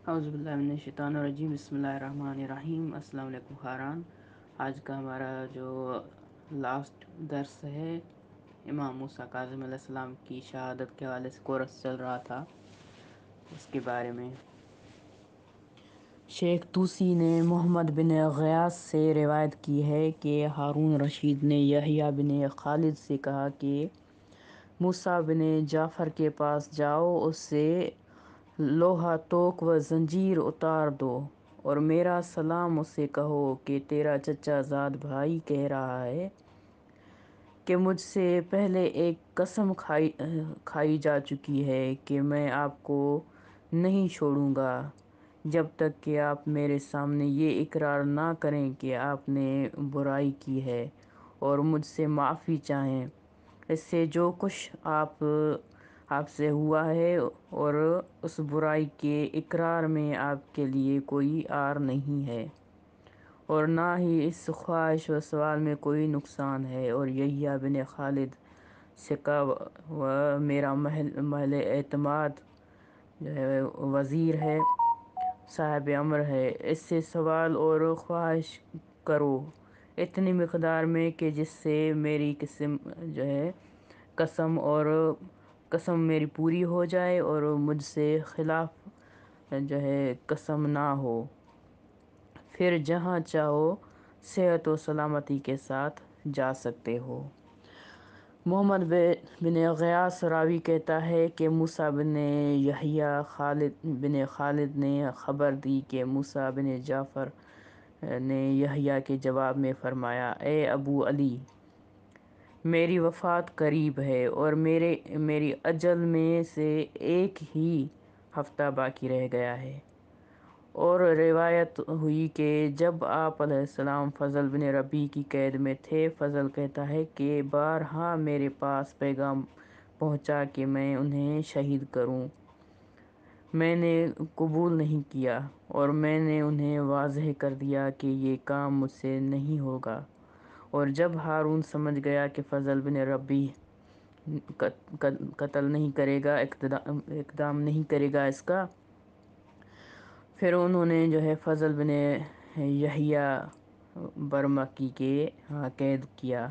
اعوذ باللہ من الشیطان الرجیم، بسم اللہ الرحمن الرحیم۔ السلام علیکم خاران۔ آج کا ہمارا جو لاسٹ درس ہے، امام موسیٰ کاظم علیہ السلام کی شہادت کے حوالے سے کورس چل رہا تھا، اس کے بارے میں شیخ طوسی نے محمد بن غیاث سے روایت کی ہے کہ ہارون رشید نے یحییٰ بن خالد سے کہا کہ موسیٰ بن جعفر کے پاس جاؤ، اس سے لوہا توک و زنجیر اتار دو، اور میرا سلام اسے کہو کہ تیرا چچا زاد بھائی کہہ رہا ہے کہ مجھ سے پہلے ایک قسم کھائی جا چکی ہے کہ میں آپ کو نہیں چھوڑوں گا جب تک کہ آپ میرے سامنے یہ اقرار نہ کریں کہ آپ نے برائی کی ہے اور مجھ سے معافی چاہیں۔ اس سے جو کچھ آپ سے ہوا ہے اور اس برائی کے اقرار میں آپ کے لیے کوئی عار نہیں ہے، اور نہ ہی اس خواہش و سوال میں کوئی نقصان ہے، اور یحییٰ بن خالد ثقہ و میرا محل اعتماد جو ہے وزیر ہے، صاحب امر ہے، اس سے سوال اور خواہش کرو اتنی مقدار میں کہ جس سے میری قسم میری پوری ہو جائے اور مجھ سے خلاف قسم نہ ہو، پھر جہاں چاہو صحت و سلامتی کے ساتھ جا سکتے ہو۔ محمد بن غیاث راوی کہتا ہے کہ موسیٰ بن یحییٰ بن خالد نے خبر دی کہ موسیٰ بن جعفر نے یحییٰ کے جواب میں فرمایا، اے ابو علی، میری وفات قریب ہے اور میری اجل میں سے ایک ہی ہفتہ باقی رہ گیا ہے۔ اور روایت ہوئی کہ جب آپ علیہ السلام فضل بن ربیع کی قید میں تھے، فضل کہتا ہے کہ بارہا میرے پاس پیغام پہنچا کہ میں انہیں شہید کروں، میں نے قبول نہیں کیا، اور میں نے انہیں واضح کر دیا کہ یہ کام مجھ سے نہیں ہوگا۔ اور جب ہارون سمجھ گیا کہ فضل بن ربیع قتل نہیں کرے گا، اقدام نہیں کرے گا اس کا، پھر انہوں نے فضل بن یحییٰ برمکی کے ہاں قید کیا۔